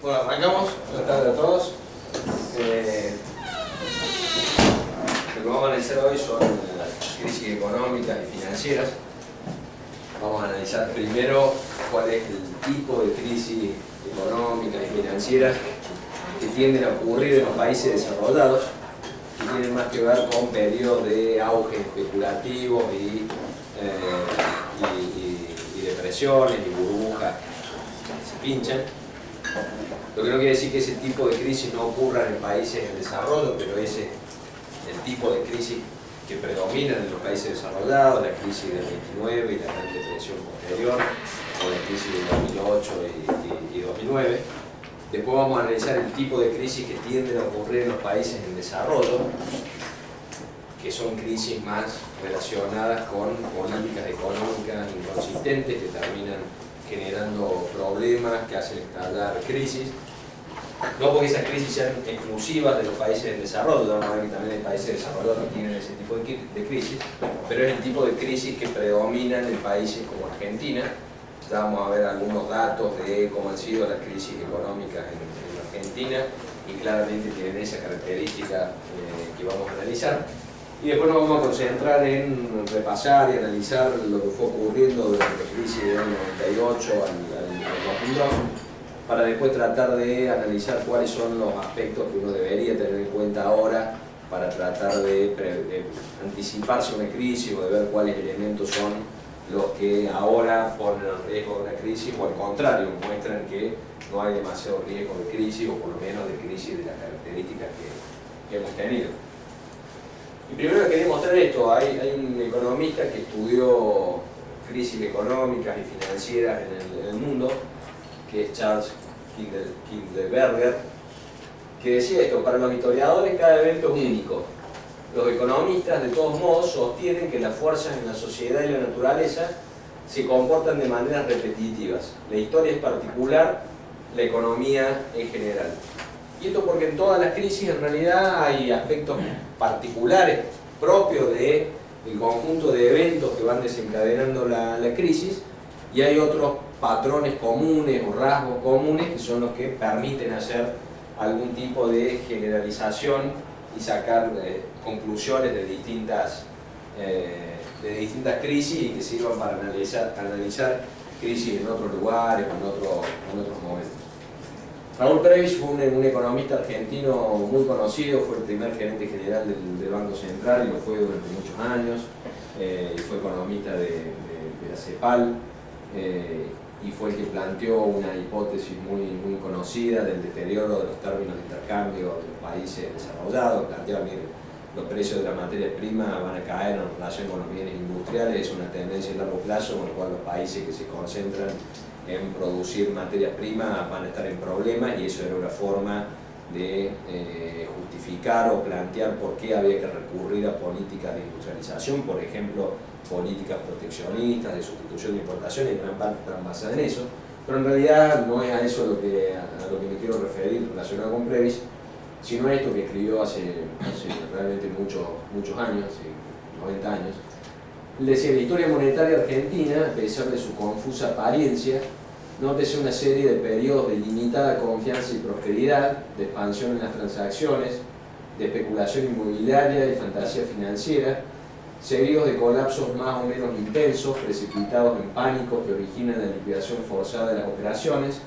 Bueno, arrancamos. Buenas tardes a todos. Lo que vamos a analizar hoy son las crisis económicas y financieras. Vamos a analizar primero cuál es el tipo de crisis económicas y financieras que tienden a ocurrir en los países desarrollados, que tienen más que ver con periodos de auge especulativo y depresiones y burbujas que se pinchan. Lo que no quiere decir que ese tipo de crisis no ocurra en países en desarrollo, pero ese es el tipo de crisis que predominan en los países desarrollados, la crisis del 29 y la Gran Depresión posterior, o la crisis del 2008 y 2009. Después vamos a analizar el tipo de crisis que tienden a ocurrir en los países en desarrollo, que son crisis más relacionadas con políticas económicas inconsistentes que terminan generando problemas que hacen estallar crisis. No porque esas crisis sean exclusivas de los países en desarrollo, vamos a ver que también hay países desarrollados que tienen ese tipo de crisis, pero es el tipo de crisis que predominan en países como Argentina. Ya vamos a ver algunos datos de cómo han sido las crisis económicas en Argentina y claramente tienen esa característica que vamos a analizar. Y después nos vamos a concentrar en repasar y analizar lo que fue ocurriendo durante la crisis del 98 al 2002, para después tratar de analizar cuáles son los aspectos que uno debería tener en cuenta ahora para tratar de anticiparse a una crisis o de ver cuáles elementos son los que ahora ponen en riesgo de una crisis, o al contrario, muestran que no hay demasiado riesgo de crisis, o por lo menos de crisis de las características que hemos tenido. Y primero quería mostrar esto. Hay un economista que estudió crisis económicas y financieras en el mundo, que es Charles Kindleberger, que decía esto: para los historiadores cada evento es único. Los economistas, de todos modos, sostienen que las fuerzas en la sociedad y la naturaleza se comportan de maneras repetitivas. La historia es particular, la economía en general. Y esto porque en todas las crisis en realidad hay aspectos particulares propios del conjunto de eventos que van desencadenando la crisis, y hay otros patrones comunes o rasgos comunes que son los que permiten hacer algún tipo de generalización y sacar conclusiones de distintas crisis, y que sirvan para analizar crisis en otros lugares o en otros momentos. Raúl Prebisch fue un economista argentino muy conocido, fue el primer gerente general del Banco Central y lo fue durante muchos años, y fue economista de la CEPAL, y fue el que planteó una hipótesis muy conocida del deterioro de los términos de intercambio de los países desarrollados. Planteaba que los precios de la materia prima van a caer en relación con los bienes industriales, es una tendencia a largo plazo, con lo cual los países que se concentran en producir materias primas van a estar en problemas, y eso era una forma de justificar o plantear por qué había que recurrir a políticas de industrialización, por ejemplo, políticas proteccionistas de sustitución de importaciones, y gran parte están basadas en eso. Pero en realidad no es a eso a lo que me quiero referir relacionado con Prebisch, sino a esto que escribió hace realmente muchos años, hace 90 años. Él decía: la historia monetaria argentina, a pesar de su confusa apariencia, nótese una serie de periodos de limitada confianza y prosperidad, de expansión en las transacciones, de especulación inmobiliaria y fantasía financiera, seguidos de colapsos más o menos intensos, precipitados en pánico que originan la liquidación forzada de las operaciones,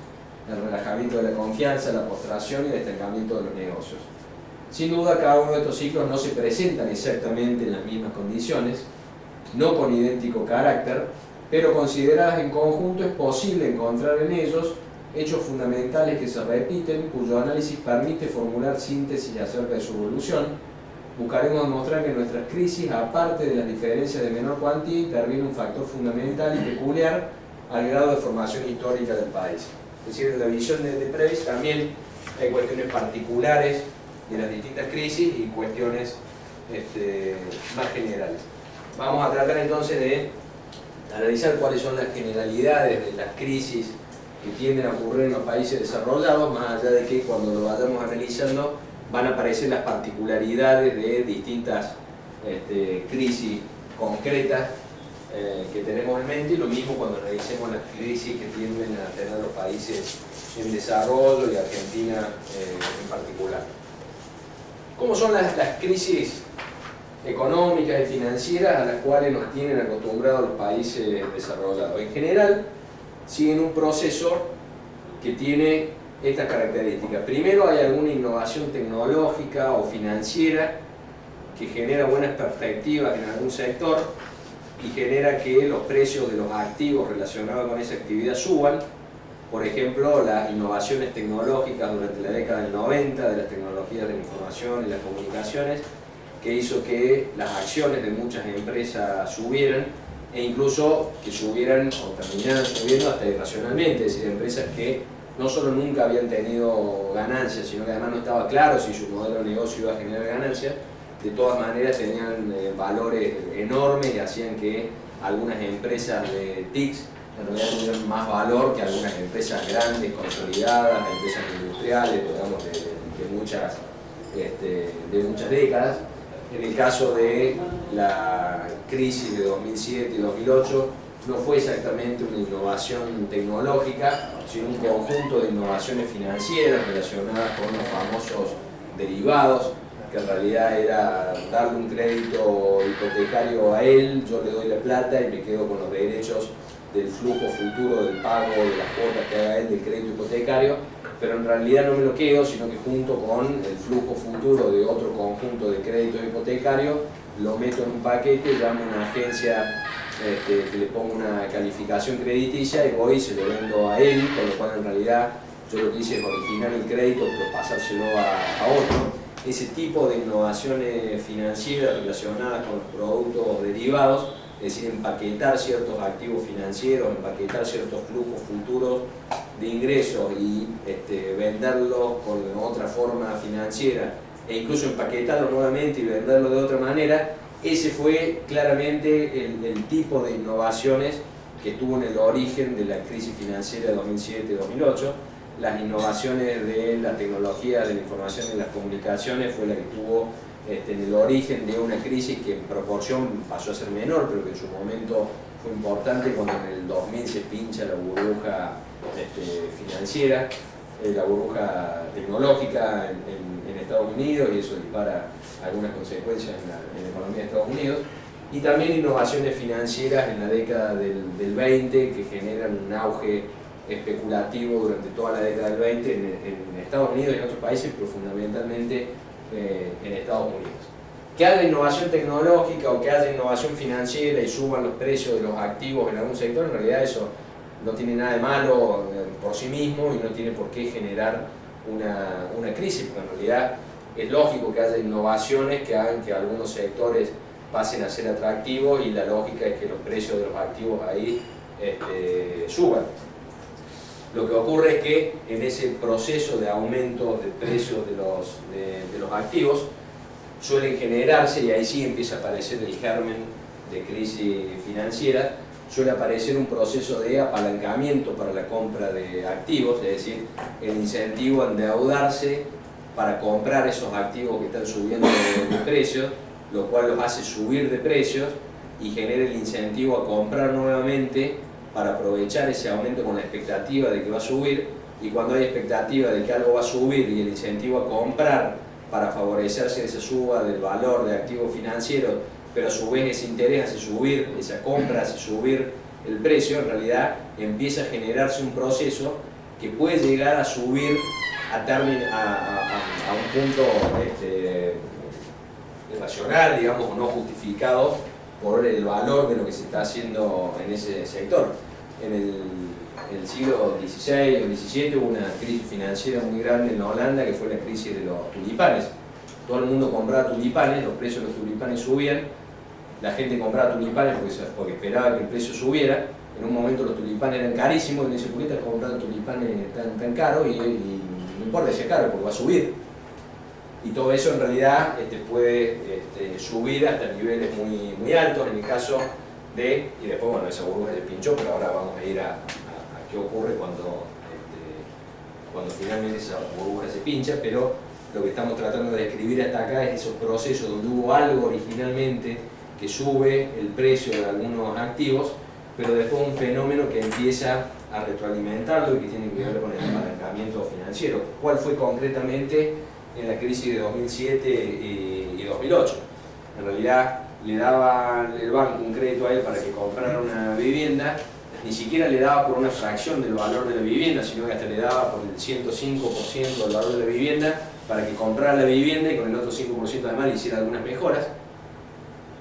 el relajamiento de la confianza, la postración y el estancamiento de los negocios. Sin duda, cada uno de estos ciclos no se presentan exactamente en las mismas condiciones, no con idéntico carácter, pero consideradas en conjunto es posible encontrar en ellos hechos fundamentales que se repiten, cuyo análisis permite formular síntesis acerca de su evolución. Buscaremos demostrar que en nuestras crisis, aparte de las diferencias de menor cuantía, interviene un factor fundamental y peculiar al grado de formación histórica del país. Es decir, en la visión de Prebisch también hay cuestiones particulares de las distintas crisis y cuestiones más generales. Vamos a tratar entonces de analizar cuáles son las generalidades de las crisis que tienden a ocurrir en los países desarrollados, más allá de que cuando lo vayamos analizando van a aparecer las particularidades de distintas crisis concretas que tenemos en mente, y lo mismo cuando analicemos las crisis que tienden a tener los países en desarrollo y Argentina en particular. ¿Cómo son las crisis económicas y financieras a las cuales nos tienen acostumbrados los países desarrollados? En general, siguen un proceso que tiene estas características. Primero, hay alguna innovación tecnológica o financiera que genera buenas perspectivas en algún sector y genera que los precios de los activos relacionados con esa actividad suban. Por ejemplo, las innovaciones tecnológicas durante la década del 90 de las tecnologías de la información y las comunicaciones, que hizo que las acciones de muchas empresas subieran, e incluso que subieran o terminaran subiendo hasta irracionalmente, es decir, empresas que no solo nunca habían tenido ganancias, sino que además no estaba claro si su modelo de negocio iba a generar ganancias, de todas maneras tenían valores enormes y hacían que algunas empresas de TICs en realidad tuvieran más valor que algunas empresas grandes, consolidadas, empresas industriales, digamos, de muchas décadas. En el caso de la crisis de 2007 y 2008, no fue exactamente una innovación tecnológica, sino un conjunto de innovaciones financieras relacionadas con los famosos derivados, que en realidad era darle un crédito hipotecario a él, yo le doy la plata y me quedo con los derechos del flujo futuro del pago de las cuotas que haga él del crédito hipotecario, pero en realidad no me lo quedo, sino que junto con el flujo futuro de otro conjunto de créditos hipotecarios lo meto en un paquete, llamo a una agencia que le pongo una calificación crediticia y voy y se lo vendo a él, con lo cual en realidad yo lo que hice es originar el crédito pero pasárselo a otro. Ese tipo de innovaciones financieras relacionadas con los productos derivados, es decir, empaquetar ciertos activos financieros, empaquetar ciertos flujos futuros de ingresos y venderlos con otra forma financiera e incluso empaquetarlo nuevamente y venderlo de otra manera, ese fue claramente el tipo de innovaciones que tuvo en el origen de la crisis financiera de 2007-2008. Las innovaciones de la tecnología de la información y las comunicaciones fue la que tuvo en el origen de una crisis que en proporción pasó a ser menor, pero que en su momento fue importante cuando en el 2000 se pincha la burbuja financiera, la burbuja tecnológica en Estados Unidos, y eso dispara algunas consecuencias en la economía de Estados Unidos, y también innovaciones financieras en la década del 20 que generan un auge especulativo durante toda la década del 20 en Estados Unidos y en otros países, pero fundamentalmente en Estados Unidos. Que haya innovación tecnológica o que haya innovación financiera y suban los precios de los activos en algún sector, en realidad eso no tiene nada de malo por sí mismo y no tiene por qué generar una crisis, porque en realidad es lógico que haya innovaciones que hagan que algunos sectores pasen a ser atractivos, y la lógica es que los precios de los activos ahí suban. Lo que ocurre es que en ese proceso de aumento de precios de los activos suelen generarse, y ahí sí empieza a aparecer el germen de crisis financiera, suele aparecer un proceso de apalancamiento para la compra de activos, es decir, el incentivo a endeudarse para comprar esos activos que están subiendo de precios, lo cual los hace subir de precios y genera el incentivo a comprar nuevamente para aprovechar ese aumento con la expectativa de que va a subir, y cuando hay expectativa de que algo va a subir y el incentivo a comprar para favorecerse esa suba del valor de activos financieros, pero a su vez ese interés hace subir, esa compra hace subir el precio, en realidad empieza a generarse un proceso que puede llegar a subir a un punto irracional, digamos, o no justificado por el valor de lo que se está haciendo en ese sector. En el siglo XVI o XVII hubo una crisis financiera muy grande en Holanda, que fue la crisis de los tulipanes. Todo el mundo compraba tulipanes, los precios de los tulipanes subían, la gente compraba tulipanes porque esperaba que el precio subiera. En un momento los tulipanes eran carísimos, y me dice, ¿por qué estás comprando tulipanes tan caros? Y no importa si es caro, porque va a subir. Y todo eso en realidad puede subir hasta niveles muy altos, en el caso de, y después bueno, esa burbuja se pinchó, pero ahora vamos a ir a qué ocurre cuando finalmente esa burbuja se pincha, pero lo que estamos tratando de describir hasta acá es esos procesos donde hubo algo originalmente que sube el precio de algunos activos, pero después un fenómeno que empieza a retroalimentarlo y que tiene que ver con el apalancamiento financiero. ¿Cuál fue concretamente en la crisis de 2007 y 2008? En realidad le daba el banco un crédito a él para que comprara una vivienda, ni siquiera le daba por una fracción del valor de la vivienda, sino que hasta le daba por el 105% del valor de la vivienda para que comprara la vivienda y con el otro 5% además le hiciera algunas mejoras.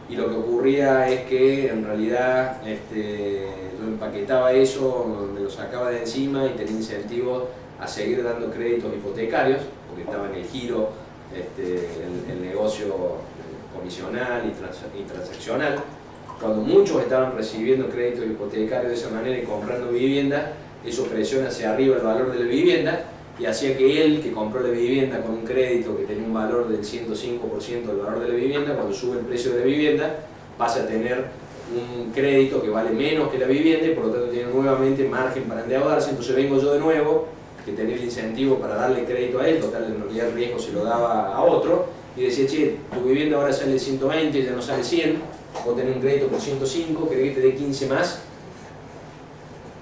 Y lo que ocurría es que en realidad yo empaquetaba eso, me lo sacaba de encima y tenía incentivos a seguir dando créditos hipotecarios, porque estaba en el giro el negocio comisional y transaccional. Cuando muchos estaban recibiendo créditos hipotecarios de esa manera y comprando vivienda, eso presiona hacia arriba el valor de la vivienda y hacía que él, que compró la vivienda con un crédito que tenía un valor del 105% del valor de la vivienda, cuando sube el precio de la vivienda, pasa a tener un crédito que vale menos que la vivienda y por lo tanto tiene nuevamente margen para endeudarse. Entonces vengo yo de nuevo, que tenía el incentivo para darle crédito a él, total en realidad el riesgo se lo daba a otro, y decía, che, tu vivienda ahora sale 120, ya no sale 100, vos tenés un crédito por 105, querés que te dé 15 más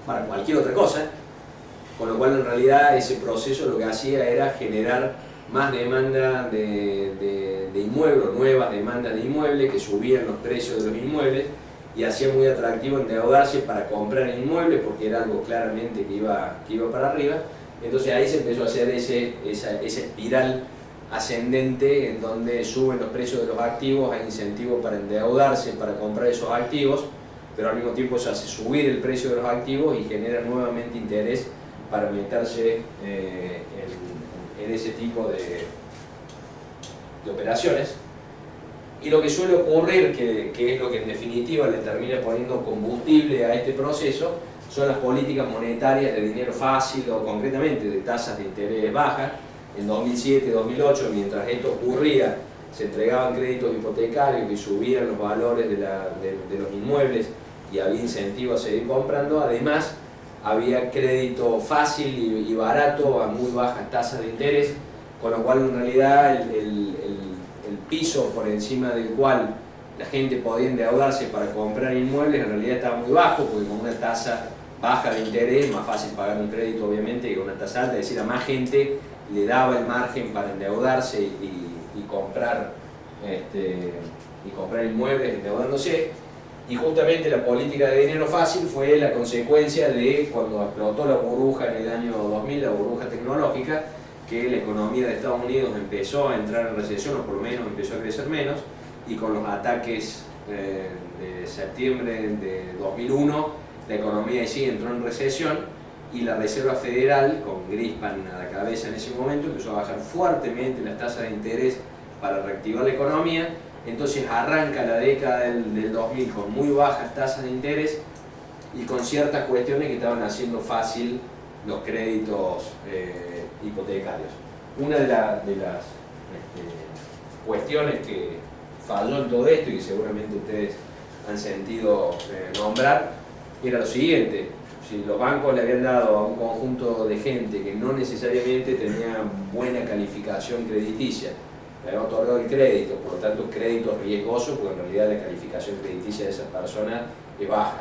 para cualquier otra cosa. Con lo cual en realidad ese proceso lo que hacía era generar más demanda de inmuebles, nuevas demandas de inmuebles que subían los precios de los inmuebles y hacía muy atractivo endeudarse para comprar inmuebles porque era algo claramente que iba para arriba. Entonces ahí se empezó a hacer esa espiral ascendente en donde suben los precios de los activos, hay incentivos para endeudarse, para comprar esos activos, pero al mismo tiempo se hace subir el precio de los activos y genera nuevamente interés para meterse en ese tipo de operaciones. Y lo que suele ocurrir, que es lo que en definitiva le termina poniendo combustible a este proceso, son las políticas monetarias de dinero fácil o concretamente de tasas de interés bajas. En 2007-2008, mientras esto ocurría, se entregaban créditos hipotecarios que subían los valores de los inmuebles y había incentivo a seguir comprando. Además, había crédito fácil y barato a muy bajas tasas de interés, con lo cual en realidad el piso por encima del cual la gente podía endeudarse para comprar inmuebles en realidad estaba muy bajo, porque con una tasa baja de interés es más fácil pagar un crédito obviamente que con una tasa alta, es decir, a más gente le daba el margen para endeudarse y comprar inmuebles endeudándose. Y justamente la política de dinero fácil fue la consecuencia de cuando explotó la burbuja en el año 2000, la burbuja tecnológica, que la economía de Estados Unidos empezó a entrar en recesión, o por lo menos empezó a crecer menos, y con los ataques de septiembre de 2001, la economía sí entró en recesión, y la Reserva Federal, con Greenspan a la cabeza en ese momento, empezó a bajar fuertemente las tasas de interés para reactivar la economía. Entonces arranca la década del 2000 con muy bajas tasas de interés y con ciertas cuestiones que estaban haciendo fácil los créditos hipotecarios. Una de las cuestiones que falló en todo esto y que seguramente ustedes han sentido nombrar era lo siguiente: si los bancos le habían dado a un conjunto de gente que no necesariamente tenía buena calificación crediticia, le habían otorgado el crédito, por lo tanto crédito riesgoso, porque en realidad la calificación crediticia de esas personas es baja,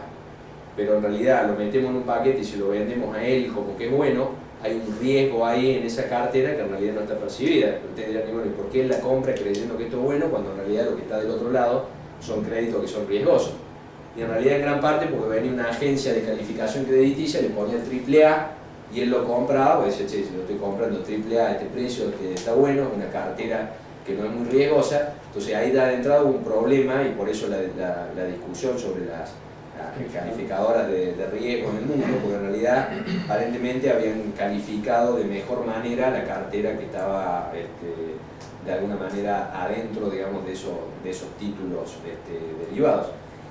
pero en realidad lo metemos en un paquete y si lo vendemos a él como que es bueno, hay un riesgo ahí en esa cartera que en realidad no está percibida. Ustedes dirán, bueno, ¿y por qué él la compra creyendo que esto es bueno cuando en realidad lo que está del otro lado son créditos que son riesgosos? Y en realidad en gran parte porque venía una agencia de calificación crediticia, le ponía el AAA y él lo compraba, pues decía, che, si lo estoy comprando AAA a este precio que está bueno, es una cartera que no es muy riesgosa. Entonces ahí da de entrada un problema y por eso la discusión sobre las calificadoras de riesgo en el mundo, porque en realidad aparentemente habían calificado de mejor manera la cartera que estaba de alguna manera adentro, digamos, de esos títulos derivados.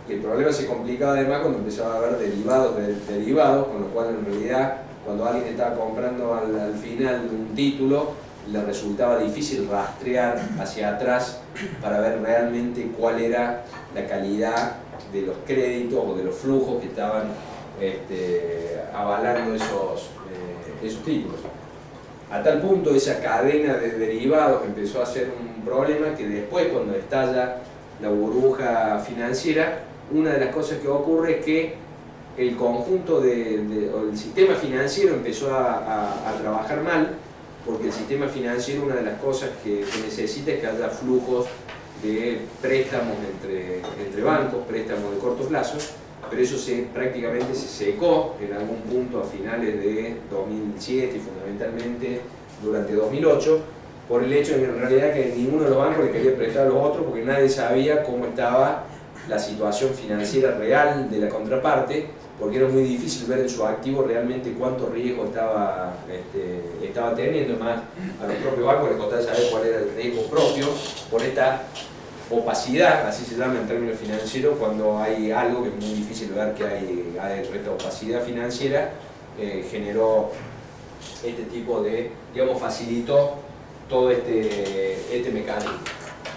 Y el problema se complicaba además cuando empezaba a haber derivados de derivados, con lo cual en realidad cuando alguien estaba comprando al final un título le resultaba difícil rastrear hacia atrás para ver realmente cuál era la calidad de los créditos o de los flujos que estaban avalando esos títulos. A tal punto esa cadena de derivados empezó a ser un problema que después, cuando estalla la burbuja financiera, una de las cosas que ocurre es que el conjunto o el sistema financiero empezó a trabajar mal, porque el sistema financiero, una de las cosas que necesita es que haya flujos de préstamos entre bancos, préstamos de corto plazo, pero eso prácticamente se secó en algún punto a finales de 2007 y fundamentalmente durante 2008, por el hecho de que en realidad que ninguno de los bancos le quería prestar a los otros porque nadie sabía cómo estaba la situación financiera real de la contraparte, porque era muy difícil ver en su activo realmente cuánto riesgo estaba teniendo. Más a los propios bancos les costaba saber cuál era el riesgo propio por esta opacidad, así se llama en términos financieros, cuando hay algo que es muy difícil ver que hay esta opacidad financiera, generó este tipo de, digamos, facilitó todo este mecanismo.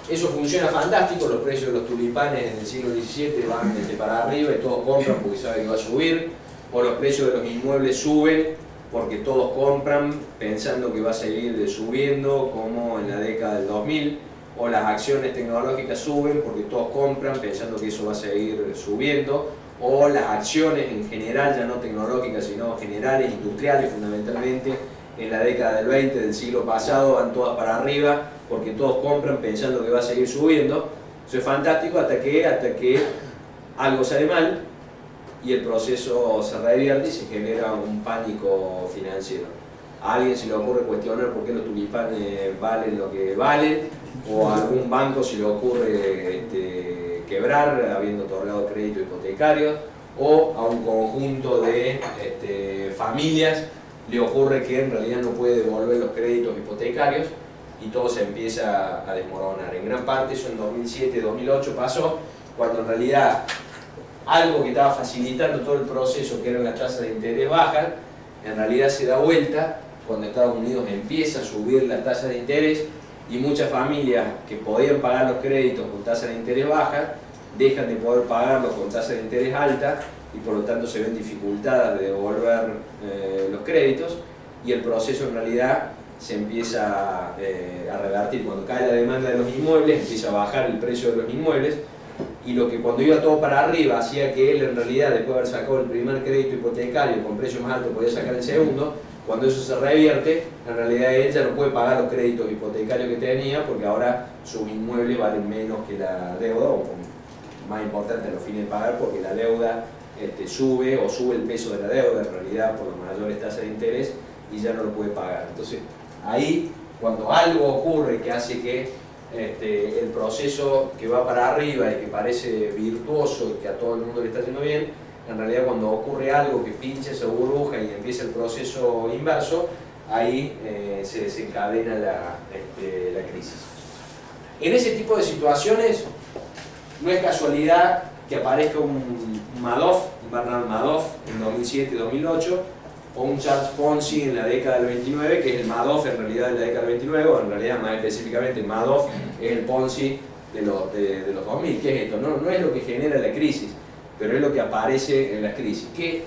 Eso funciona fantástico, los precios de los tulipanes en el siglo XVII van para arriba y todos compran porque saben que va a subir, o los precios de los inmuebles suben porque todos compran pensando que va a seguir subiendo, como en la década del 2000, o las acciones tecnológicas suben porque todos compran pensando que eso va a seguir subiendo, o las acciones en general, ya no tecnológicas sino generales, industriales fundamentalmente, en la década del 20 del siglo pasado van todas para arriba porque todos compran pensando que va a seguir subiendo. Eso es fantástico hasta que algo sale mal y el proceso se revierte y se genera un pánico financiero. A alguien se le ocurre cuestionar por qué los tulipanes valen lo que valen, o a algún banco se le ocurre quebrar habiendo otorgado crédito hipotecario, o a un conjunto de familias le ocurre que en realidad no puede devolver los créditos hipotecarios y todo se empieza a desmoronar. En gran parte eso en 2007-2008 pasó, cuando en realidad algo que estaba facilitando todo el proceso, que eran las tasas de interés bajas, en realidad se da vuelta cuando Estados Unidos empieza a subir las tasas de interés y muchas familias que podían pagar los créditos con tasas de interés bajas dejan de poder pagarlos con tasas de interés altas y por lo tanto se ven dificultadas de devolver los créditos y el proceso en realidad se empieza a revertir. Cuando cae la demanda de los inmuebles empieza a bajar el precio de los inmuebles y lo que cuando iba todo para arriba hacía que él en realidad después de haber sacado el primer crédito hipotecario con precio más alto podía sacar el segundo. Cuando eso se revierte, en realidad él ya no puede pagar los créditos hipotecarios que tenía porque ahora sus inmuebles valen menos que la deuda, o más importante a los fines de pagar porque la deuda sube o sube el peso de la deuda en realidad por las mayores tasas de interés y ya no lo puede pagar. Entonces ahí cuando algo ocurre que hace que el proceso que va para arriba y que parece virtuoso y que a todo el mundo le está yendo bien, en realidad cuando ocurre algo que pincha esa burbuja y empieza el proceso inverso, ahí se desencadena la crisis. En ese tipo de situaciones no es casualidad que aparezca un Madoff, un Bernard Madoff en 2007-2008, o un Charles Ponzi en la década del 29, que es el Madoff en realidad de la década del 29, o en realidad más específicamente Madoff es el Ponzi de los 2000. ¿Qué es esto? No es lo que genera la crisis, pero es lo que aparece en la crisis. ¿Qué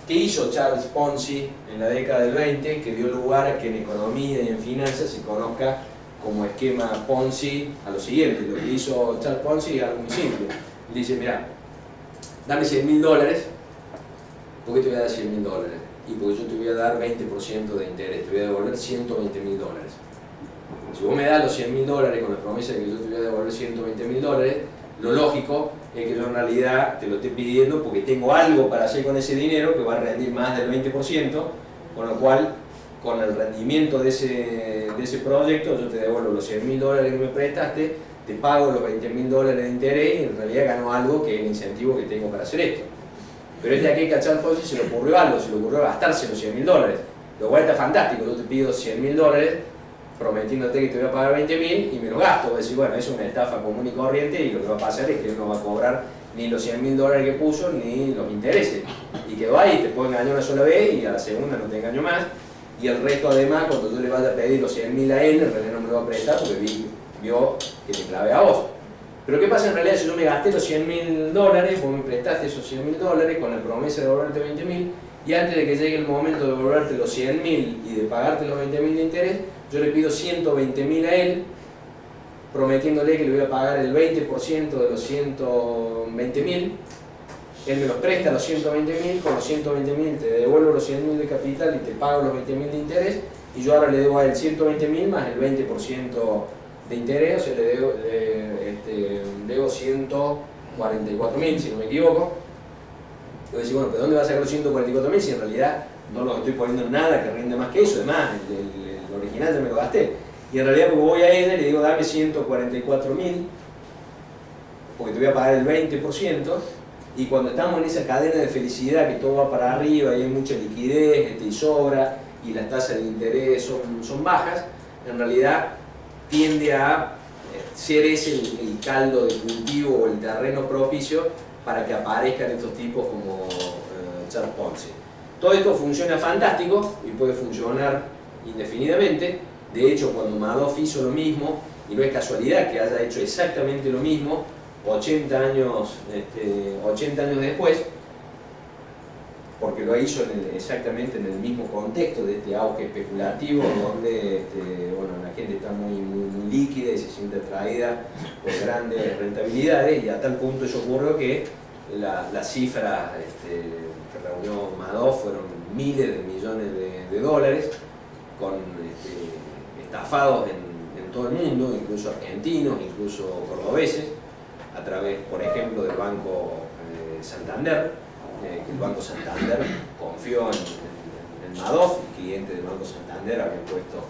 hizo Charles Ponzi en la década del 20 que dio lugar a que en economía y en finanzas se conozca como esquema Ponzi a lo siguiente? Lo que hizo Charles Ponzi es algo muy simple. Le dice, mira, dame $100.000. ¿Por qué te voy a dar $100.000? Y porque yo te voy a dar 20% de interés, te voy a devolver $120.000. Si vos me das los $100.000 con la promesa de que yo te voy a devolver $120.000, lo lógico es que yo en realidad te lo esté pidiendo porque tengo algo para hacer con ese dinero que va a rendir más del 20%, con lo cual, con el rendimiento de ese proyecto, yo te devuelvo los $100.000 que me prestaste, te pago los $20.000 de interés y en realidad gano algo que es el incentivo que tengo para hacer esto. Pero es de aquí que a Charles Ponzi se le ocurrió algo, se le ocurrió gastarse los $100.000. Lo cual está fantástico, yo te pido $100.000 prometiéndote que te voy a pagar 20.000 y me lo gasto. Voy a decir, bueno, es una estafa común y corriente y lo que va a pasar es que él no va a cobrar ni los $100.000 que puso ni los intereses. Y quedó ahí, te puedo engañar una sola vez y a la segunda no te engaño más. Y el resto además, cuando yo le vaya a pedir los 100.000 a él, en realidad no me lo va a prestar porque vio que te clavé a vos. Pero ¿qué pasa en realidad si yo me gasté los $100.000, vos me prestaste esos $100.000 con la promesa de devolverte 20.000 y antes de que llegue el momento de devolverte los 100.000 y de pagarte los 20.000 de interés, yo le pido 120.000 a él prometiéndole que le voy a pagar el 20% de los 120.000. Él me los presta los 120.000, con los 120.000 te devuelvo los 100.000 de capital y te pago los 20.000 de interés, y yo ahora le debo a él 120.000 más el 20% de interés, o sea, le debo 144.000, si no me equivoco. Yo decía, bueno, ¿pero dónde va a sacar los 144.000 si en realidad no los estoy poniendo en nada que rinde más que eso? Además, el original ya me lo gasté. Y en realidad, porque voy a ella y le digo, dame 144.000, porque te voy a pagar el 20%. Y cuando estamos en esa cadena de felicidad, que todo va para arriba y hay mucha liquidez y sobra, y las tasas de interés son bajas, en realidad tiende a ser ese el caldo de cultivo o el terreno propicio para que aparezcan estos tipos como Charles Ponzi. Todo esto funciona fantástico y puede funcionar indefinidamente. De hecho, cuando Madoff hizo lo mismo, y no es casualidad que haya hecho exactamente lo mismo 80 años después, porque lo hizo exactamente en el mismo contexto de este auge especulativo, donde bueno, la gente está muy líquida y se siente atraída por grandes rentabilidades, y a tal punto eso ocurrió que la cifra que reunió Madoff fueron miles de millones de dólares, con estafados en todo el mundo, incluso argentinos, incluso cordobeses, a través, por ejemplo, del Banco Santander, que el Banco Santander confió en Madoff, el cliente del Banco Santander había puesto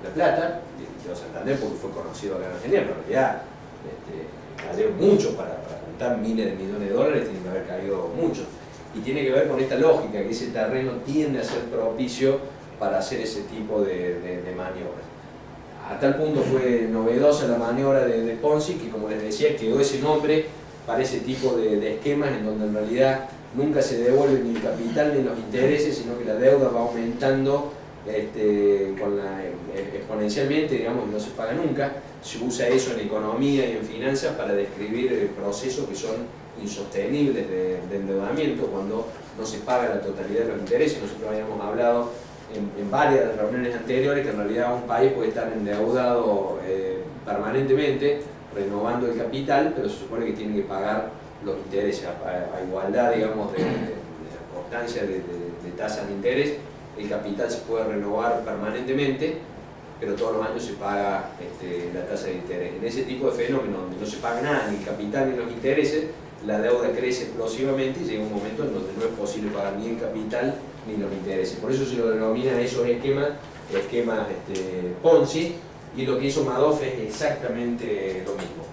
la plata, y Santander porque fue conocido acá en Argentina, pero en realidad cayeron mucho para juntar miles de millones de dólares, tiene que haber caído muchos. Y tiene que ver con esta lógica, que ese terreno tiende a ser propicio para hacer ese tipo de maniobras. A tal punto fue novedosa la maniobra de Ponzi, que como les decía, quedó ese nombre para ese tipo de esquemas en donde en realidad nunca se devuelve ni el capital ni los intereses, sino que la deuda va aumentando exponencialmente, digamos, y no se paga nunca. Se usa eso en economía y en finanzas para describir procesos que son insostenibles de endeudamiento, cuando no se paga la totalidad de los intereses. Nosotros habíamos hablado en varias reuniones anteriores que en realidad un país puede estar endeudado permanentemente, renovando el capital, pero se supone que tiene que pagar los intereses a igualdad, digamos, de constancia de tasas de interés. El capital se puede renovar permanentemente, pero todos los años se paga la tasa de interés. En ese tipo de fenómenos donde no se paga nada, ni el capital ni los intereses, la deuda crece explosivamente y llega un momento en donde no es posible pagar ni el capital ni los intereses. Por eso se lo denomina esos esquemas Ponzi, y lo que hizo Madoff es exactamente lo mismo.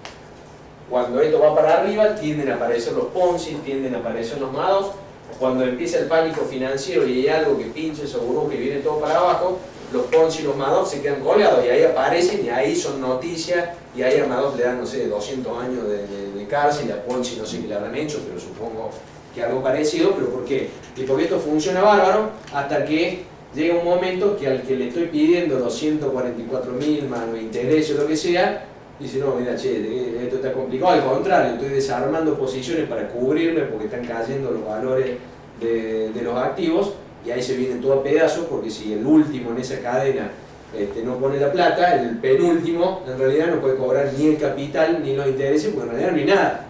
Cuando esto va para arriba, tienden a aparecer los Ponzi, tienden a aparecer los Madoff. Cuando empieza el pánico financiero y hay algo que pinche esa burbuja y viene todo para abajo, los Ponzi y los Madoff se quedan colgados, y ahí aparecen y ahí son noticias, y ahí a Madoff le dan, no sé, 200 años de cárcel, y a Ponzi no sé qué le habrán hecho, pero supongo que algo parecido. ¿Pero por qué? Y porque esto funciona bárbaro hasta que llega un momento que al que le estoy pidiendo los 144.000 más los intereses o lo que sea, dice, no, mira, che, esto está complicado. Al contrario, estoy desarmando posiciones para cubrirme porque están cayendo los valores de los activos, y ahí se viene todo a pedazos, porque si el último en esa cadena no pone la plata, el penúltimo en realidad no puede cobrar ni el capital ni los intereses, porque en realidad no hay nada.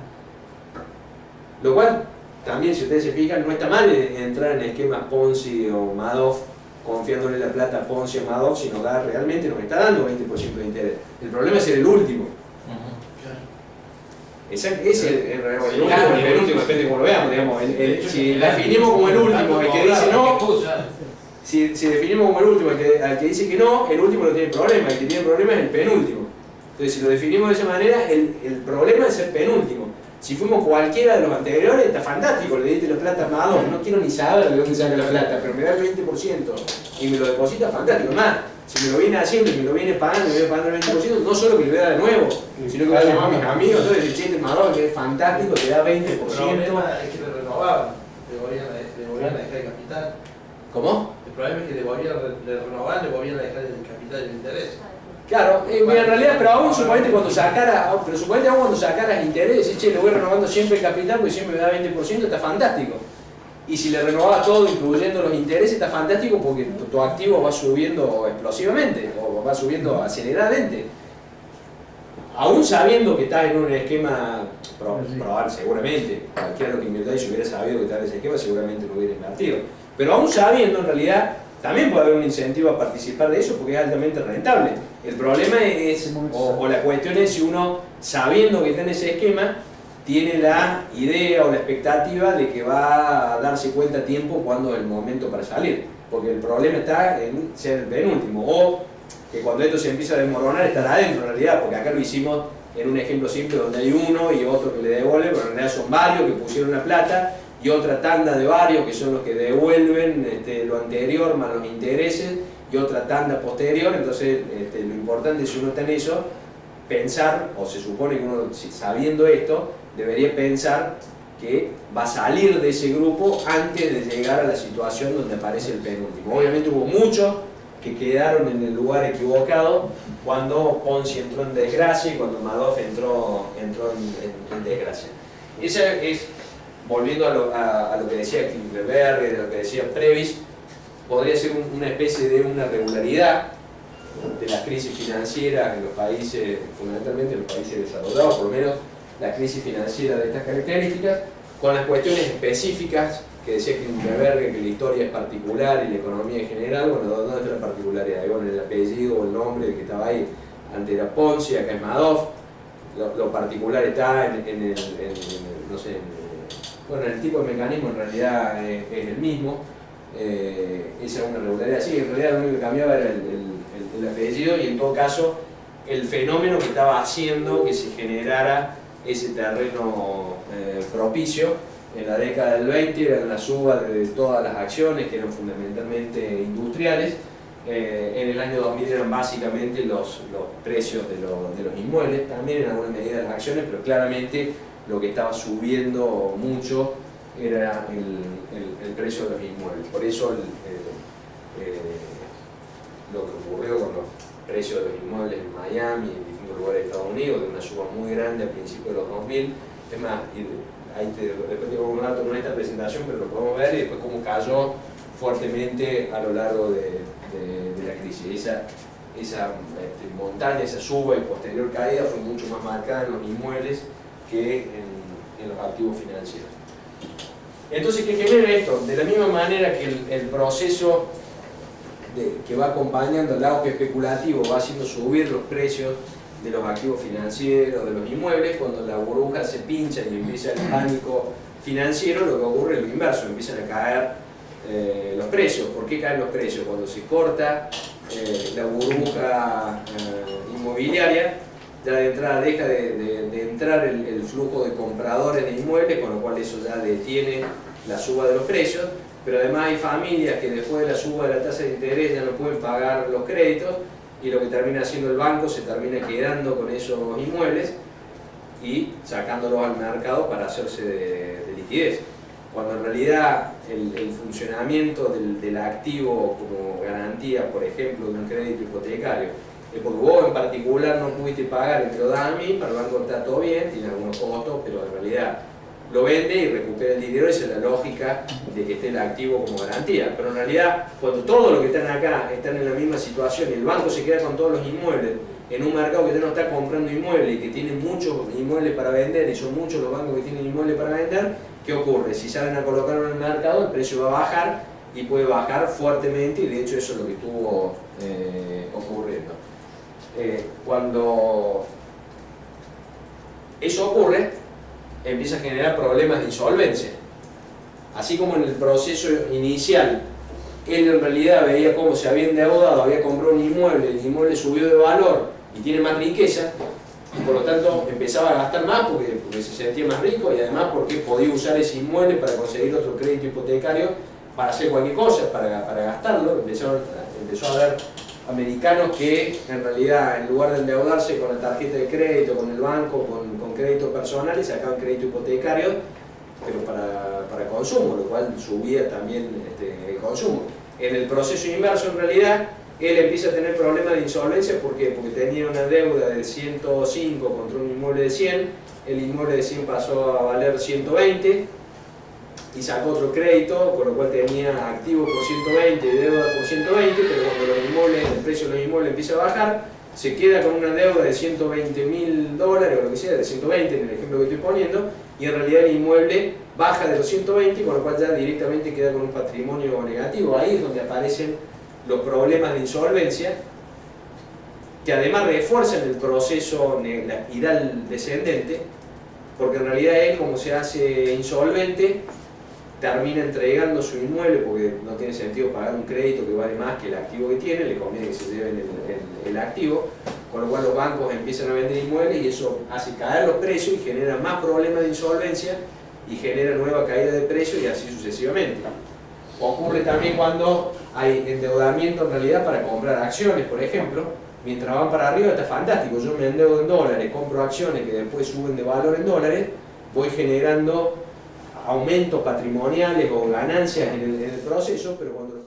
Lo cual también, si ustedes se fijan, no está mal entrar en esquemas Ponzi o Madoff confiándole la plata a Ponzi o Madoff, sino da realmente nos está dando 20% de interés. El problema es ser el último. Es el penúltimo, depende de cómo lo veamos, digamos. Si definimos como el último, el que dice no, si definimos como el último, al que dice que no, el último no tiene problema, el que tiene problema es el penúltimo. Entonces, si lo definimos de esa manera, el problema es ser penúltimo. Si fuimos cualquiera de los anteriores, está fantástico, le diste la plata a Madoff, no quiero ni saber de dónde saca la plata, pero me da el 20% y me lo deposita, fantástico. Más, si me lo viene haciendo y me lo viene pagando, me voy pagando el 20%, no solo que le voy a dar de nuevo, sino que voy a llamar a mis amigos, entonces el chiste Madoff, que es fantástico, te da 20%. El problema es que le renovaban, devolvían la dejar de capital. ¿Cómo? El problema es que le renovaban, devolvían la dejar del capital y el interés. Claro, mira, en realidad, pero aún suponete cuando sacaras interés, decís, che, le voy renovando siempre el capital porque siempre me da 20%, está fantástico. Y si le renovabas todo, incluyendo los intereses, está fantástico porque tu activo va subiendo explosivamente, o va subiendo aceleradamente. aún sabiendo que estás en un esquema, probable seguramente, cualquiera lo que invirtáis, si hubiera sabido que estás en ese esquema, seguramente lo hubiera invertido. Pero aún sabiendo, en realidad, también puede haber un incentivo a participar de eso porque es altamente rentable. El problema es, o la cuestión es si uno, sabiendo que está en ese esquema, tiene la idea o la expectativa de que va a darse cuenta a tiempo cuando es el momento para salir. Porque el problema está en ser el penúltimo, o que cuando esto se empieza a desmoronar estar adentro en realidad, porque acá lo hicimos en un ejemplo simple donde hay uno y otro que le devuelve, pero en realidad son varios que pusieron la plata y otra tanda de varios que son los que devuelven lo anterior más los intereses y otra tanda posterior. Entonces lo importante es, si uno está en eso, pensar, o se supone que uno, sabiendo esto, debería pensar que va a salir de ese grupo antes de llegar a la situación donde aparece el penúltimo. Obviamente hubo muchos que quedaron en el lugar equivocado cuando Ponzi entró en desgracia y cuando Madoff entró en desgracia. Esa es, volviendo a lo que decía Kimberberger, a lo que decía Previs, podría ser una especie de una regularidad de las crisis financieras en los países, fundamentalmente en los países desarrollados, por lo menos la crisis financiera de estas características, con las cuestiones específicas que decía Kimberberger, que la historia es particular y la economía en general. Bueno, ¿dónde está la particularidad? Bueno, el apellido o el nombre que estaba ahí, antes era Ponzi, acá es Madoff. Lo particular está en el tipo de mecanismo, en realidad es el mismo. Esa es una regularidad. Sí, en realidad lo único que cambiaba era el apellido, y en todo caso el fenómeno que estaba haciendo que se generara ese terreno propicio. En la década del 20 era la suba de todas las acciones, que eran fundamentalmente industriales. En el año 2000 eran básicamente los precios de los inmuebles, también en alguna medida las acciones, pero claramente lo que estaba subiendo mucho era el precio de los inmuebles. Por eso lo que ocurrió con los precios de los inmuebles en Miami y en distintos lugares de Estados Unidos, de una suba muy grande a principios de los 2000, es más, ahí después te pongo un rato con esta presentación, pero lo podemos ver, y después cómo cayó fuertemente a lo largo de la crisis. Esa montaña, esa suba y posterior caída fue mucho más marcada en los inmuebles que en los activos financieros. Entonces, ¿qué genera esto? De la misma manera que el proceso que va acompañando el auge especulativo va haciendo subir los precios de los activos financieros, de los inmuebles, cuando la burbuja se pincha y empieza el pánico financiero, lo que ocurre es lo inverso, empiezan a caer los precios. ¿Por qué caen los precios? Cuando se corta la burbuja inmobiliaria, ya de entrada deja de entrar el flujo de compradores de inmuebles, con lo cual eso ya detiene la suba de los precios. Pero además hay familias que después de la suba de la tasa de interés ya no pueden pagar los créditos, y lo que termina haciendo el banco, se termina quedando con esos inmuebles y sacándolos al mercado para hacerse de liquidez. Cuando en realidad el funcionamiento del activo como garantía, por ejemplo, de un crédito hipotecario, es porque vos en particular no pudiste pagar y te lo das a mí, para el banco está todo bien, tiene algunos costos, pero en realidad lo vende y recupera el dinero. Esa es la lógica de que esté el activo como garantía. Pero en realidad, cuando todos los que están acá están en la misma situación y el banco se queda con todos los inmuebles en un mercado que ya no está comprando inmuebles y que tiene muchos inmuebles para vender, y son muchos los bancos que tienen inmuebles para vender, ¿qué ocurre? Si salen a colocarlo en el mercado, el precio va a bajar, y puede bajar fuertemente, y de hecho eso es lo que estuvo ocurriendo. Cuando eso ocurre, empieza a generar problemas de insolvencia. Así como en el proceso inicial él en realidad veía cómo se había endeudado, había comprado un inmueble, el inmueble subió de valor y tiene más riqueza, y por lo tanto empezaba a gastar más porque se sentía más rico, y además porque podía usar ese inmueble para conseguir otro crédito hipotecario para hacer cualquier cosa, para gastarlo. Empezó a haber americanos que en realidad, en lugar de endeudarse con la tarjeta de crédito, con el banco, con créditos personales, sacaban crédito hipotecario, pero para consumo, lo cual subía también el consumo. En el proceso inverso, en realidad, él empieza a tener problemas de insolvencia. ¿Por qué? Porque tenía una deuda de 105 contra un inmueble de 100, el inmueble de 100 pasó a valer 120, y sacó otro crédito, con lo cual tenía activo por 120 y deuda por 120, pero cuando el precio de los inmuebles empieza a bajar, se queda con una deuda de 120.000 dólares o lo que sea, de 120 en el ejemplo que estoy poniendo, y en realidad el inmueble baja de los 120, con lo cual ya directamente queda con un patrimonio negativo. Ahí es donde aparecen los problemas de insolvencia, que además refuerzan el proceso, la espiral descendente, porque en realidad él, como se hace insolvente, termina entregando su inmueble porque no tiene sentido pagar un crédito que vale más que el activo que tiene, le conviene que se lleven el activo, con lo cual los bancos empiezan a vender inmuebles y eso hace caer los precios y genera más problemas de insolvencia y genera nueva caída de precios y así sucesivamente. Ocurre también cuando hay endeudamiento en realidad para comprar acciones, por ejemplo. Mientras van para arriba está fantástico, yo me endeudo en dólares, compro acciones que después suben de valor en dólares, voy generando aumentos patrimoniales o ganancias en el proceso, pero cuando